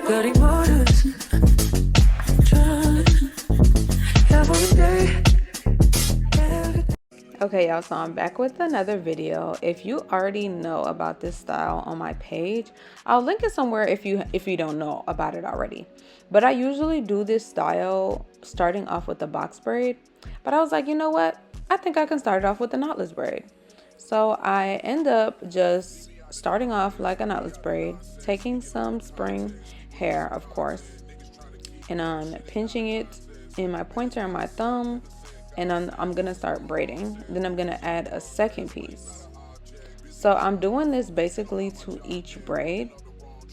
Bloody waters, every day. Okay, y'all, so I'm back with another video. If you already know about this style on my page, I'll link it somewhere if you don't know about it already. But I usually do this style starting off with the box braid, but I was like, you know what? I think I can start it off with the knotless braid. So I end up just starting off like a knotless braid, taking some spring hair, of course, and I'm pinching it in my pointer and my thumb, and I'm gonna start braiding. Then I'm gonna add a second piece. So I'm doing this basically to each braid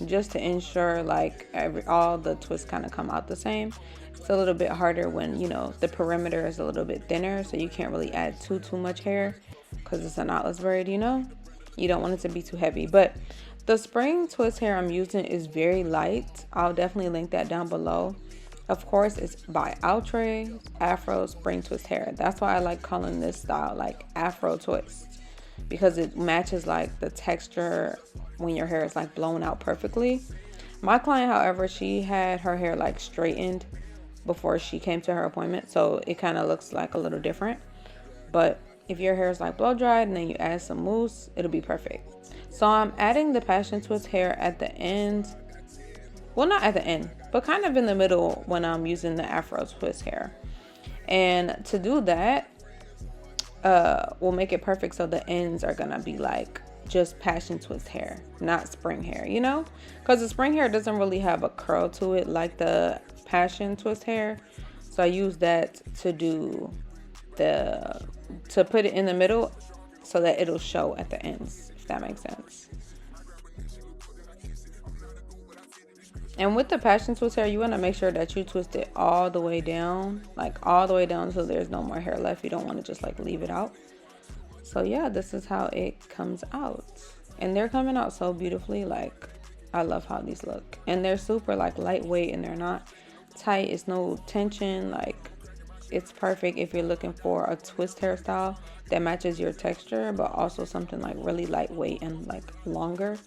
just to ensure like all the twists kind of come out the same. It's a little bit harder when, you know, the perimeter is a little bit thinner, so you can't really add too much hair because it's a knotless braid, you know. You don't want it to be too heavy, but the spring twist hair I'm using is very light. I'll definitely link that down below. Of course, it's by Outre Afro Spring Twist Hair. That's why I like calling this style like Afro Twist, because it matches like the texture when your hair is like blown out perfectly. My client, however, she had her hair like straightened before she came to her appointment, so it kind of looks like a little different. But if your hair is like blow dried and then you add some mousse, it'll be perfect. So I'm adding the passion twist hair at the end. Well, not at the end, but kind of in the middle when I'm using the Afro twist hair. And to do that, we'll make it perfect so the ends are gonna be like just passion twist hair, not spring hair, you know? Because the spring hair doesn't really have a curl to it like the passion twist hair. So I use that to do to put it in the middle so that it'll show at the ends, if that makes sense. And with the passion twist hair, you want to make sure that you twist it all the way down, like all the way down so there's no more hair left. You don't want to just like leave it out. So yeah, this is how it comes out. And they're coming out so beautifully. Like, I love how these look. And they're super like lightweight and they're not tight. It's no tension. Like, it's perfect if you're looking for a twist hairstyle that matches your texture, but also something like really lightweight and like longer.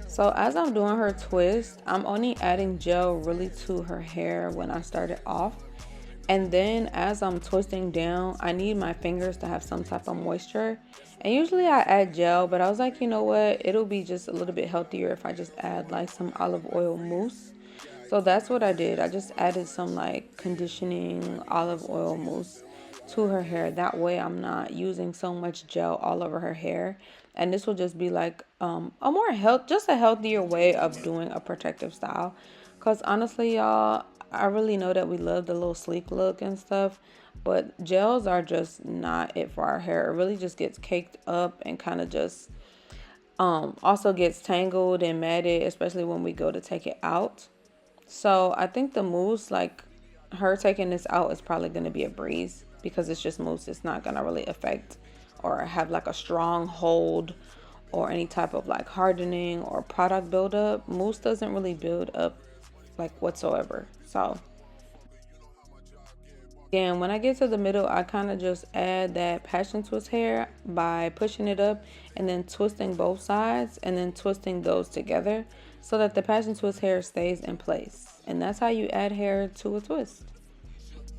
So as I'm doing her twist, I'm only adding gel really to her hair when I started off. And then as I'm twisting down, I need my fingers to have some type of moisture. And usually I add gel, but I was like, you know what? It'll be just a little bit healthier if I just add like some olive oil mousse. So that's what I did. I just added some like conditioning olive oil mousse to her hair. That way I'm not using so much gel all over her hair. And this will just be like just a healthier way of doing a protective style. Because honestly, y'all, I really know that we love the little sleek look and stuff, but gels are just not it for our hair. It really just gets caked up and kind of just also gets tangled and matted, especially when we go to take it out. So I think the mousse, like her taking this out, is probably going to be a breeze because it's just mousse. It's not going to really affect or have like a strong hold or any type of like hardening or product buildup. Mousse doesn't really build up like whatsoever. So again, when I get to the middle, I kind of just add that passion twist hair by pushing it up and then twisting both sides and then twisting those together so that the passion twist hair stays in place. And that's how you add hair to a twist.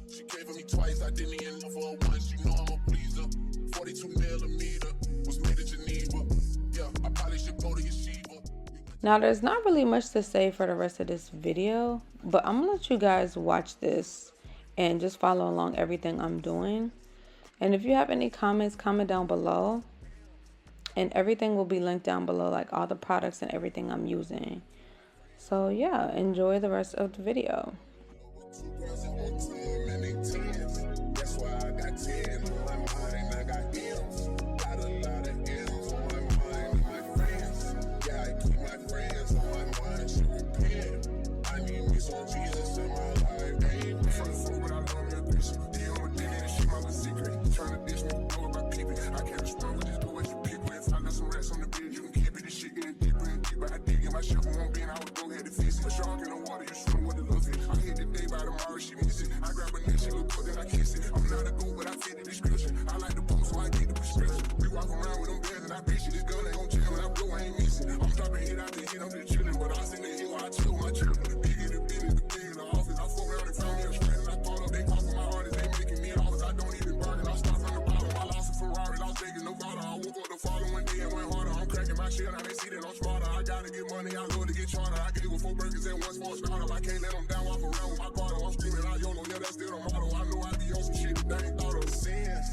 She came for me twice, I didn't even know for her once. You know I'm a pleaser. 42mm was made in Geneva. Yeah, I probably should go to Yeshiva. Now there's not really much to say for the rest of this video, but I'm gonna let you guys watch this and just follow along everything I'm doing. And if you have any comments, comment down below. And everything will be linked down below, like all the products and everything I'm using. So yeah, enjoy the rest of the video. I like the post, so I get the prescription. We walk around with them bands and I smart startup. I can't let them down, walk around with my guard. I'm screaming out YOLO, yeah, that's still the motto. I know I be on some shit that they ain't thought of. Sins,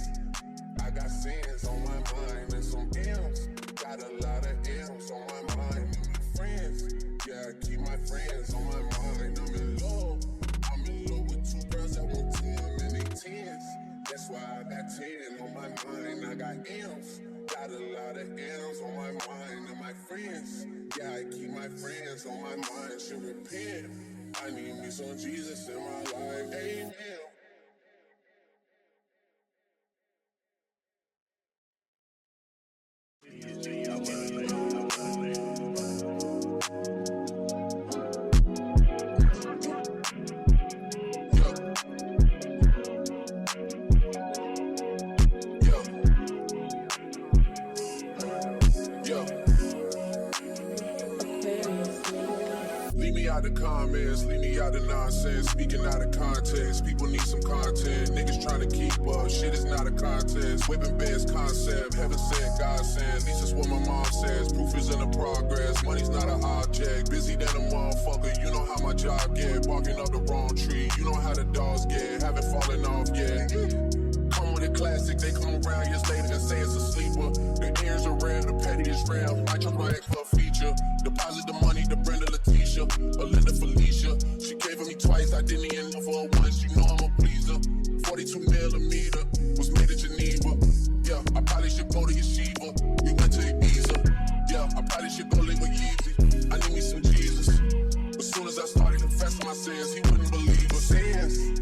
I got sins on my mind and some M's. Got a lot of M's on my mind and my friends. Yeah, I keep my friends on my mind. I'm in love with 2 girls that want 10 and they 10s. That's why I got 10 on my mind. I got M's. Got a lot of M's on my mind and my friends. Yeah, I keep my friends on my mind. Should repent. I need me some Jesus in my life. Amen. Leave me out the comments, leave me out the nonsense. Speaking out of context, people need some content. Niggas trying to keep up, shit is not a contest. Whipping beds concept, heaven sent, God sent. At least that's what my mom says. Proof is in the progress, money's not an object. Busy than a motherfucker, you know how my job get. Barking up the wrong tree, you know how the dogs get. Haven't fallen off yet. Come with a classic, they come around years later and say it's a sleeper. The ears are rare, the petty is rare. I chose my ex for a feature. Deposit the money to Brenda Letitia, Alinda Felicia. She gave me twice, I didn't even know for her once. You know I'm a pleaser. 42 millimeter was made in Geneva. Yeah, I probably should go to Yeshiva. We went to Ibiza. Yeah, I probably should go live with Yeezy. I need me some Jesus. As soon as I started confessing my sins, he wouldn't believe us. Sins,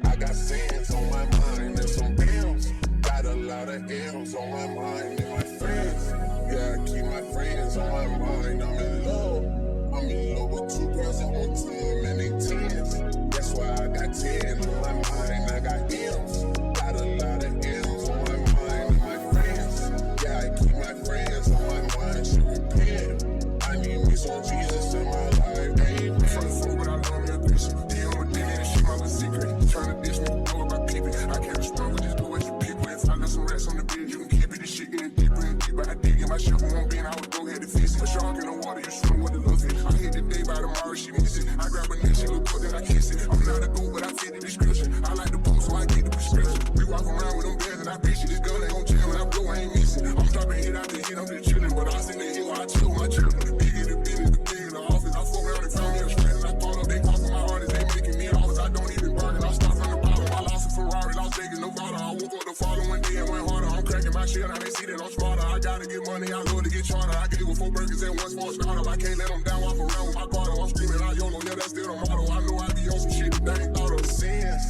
I got sins on my mind and some M's. Got a lot of M's on my mind and my friends. Yeah, I keep my friends on my mind. I'm in love with 2 girls that want 10 and they 10s. That's why I got 10 on my mind. I got M's. Got a lot of M's on my mind and my friends. Yeah, I keep my friends on my mind. Should repent. I need me some Jesus in my life. Amen. From the phone, but I love me a bitch. He on my dick and she my little secret. Trying to dish me, know about people. I can't respond with this go at your people. If I got some rats on the bed, you can keep it. This shit getting deeper and deeper. I dig in my shit for one being. I would go ahead and fix it. A shark in the water, you swim with the love it. I hit the day by tomorrow, she miss it. I grab a neck, she look good, then I kiss it. I'm not a goat, but I fit the description. I like the boom, so I get the prescription. We walk around with them bears and I bitch it. This gun ain't gon' chill when I blow, I ain't missing. I'm dropping hit out the hit, I'm just chillin'. But I send the hit while I chill with my children. Bigger the business, the bigger the office. I fuck around and found me a strand and I thought up. They talking my artists, they making me offers. I don't even bargain, I start from the bottom. I lost a Ferrari, lost Vegas, Nevada. I woke up the following day and went harder. I'm cracking my shit, now they see that I'm smarter. I gotta get money, I love to get charter. I gave with 4 burgers and 1 small startup. I can't let them down, walk around with my guard. I'm screaming out YOLO, yeah, that's still the motto. I know I be on some shit that they ain't thought of. Sins,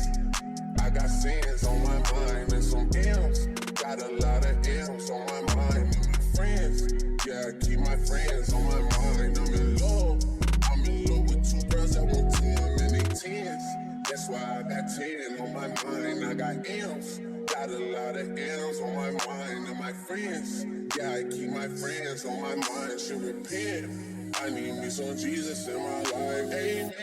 I got sins on my mind and some M's. Got a lot of M's on my mind and my friends. Yeah, I keep my friends on my mind. I'm in love with 2 girls that want 10 and they 10s. That's why I got 10 on my mind. I got M's. Got a lot of M's on my mind and my friends. Yeah, I keep my friends on my mind. Should repent. I need me some Jesus in my life. Amen.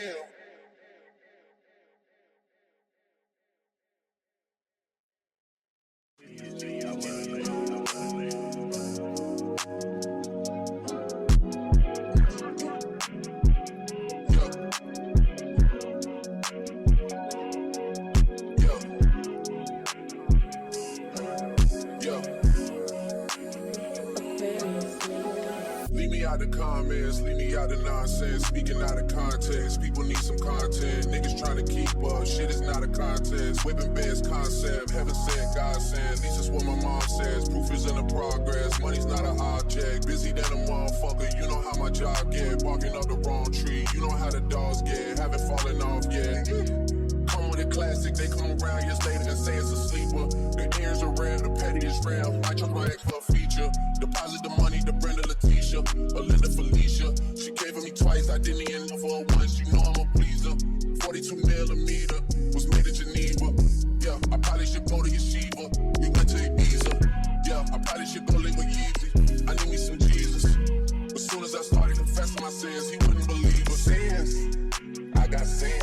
Leave me out the comments, leave me out the nonsense. Speaking out of context, people need some content. Niggas trying to keep up, shit is not a contest. Whipping beds concept, heaven sent, God sent. At least that's what my mom says. Proof is in the progress, money's not an object. Busy than a motherfucker, you know how my job get. Barking up the wrong tree, you know how the dogs get. Haven't fallen off yet. Come with a classic, they come around years later and say it's a sleeper. The ears are rare, the petty is rare. I chose my ex for a feature. Deposit the money to Brenda Letitia, Alinda Felicia. She gave me twice, I didn't even know for her once. You know I'm a pleaser. 42 millimeter was made in Geneva. Yeah, I probably should go to Yeshiva. We went to Ibiza. Yeah, I probably should go live with Yeezy. I need me some Jesus. As soon as I started confessing my sins, he wouldn't believe us. Sins, I got sins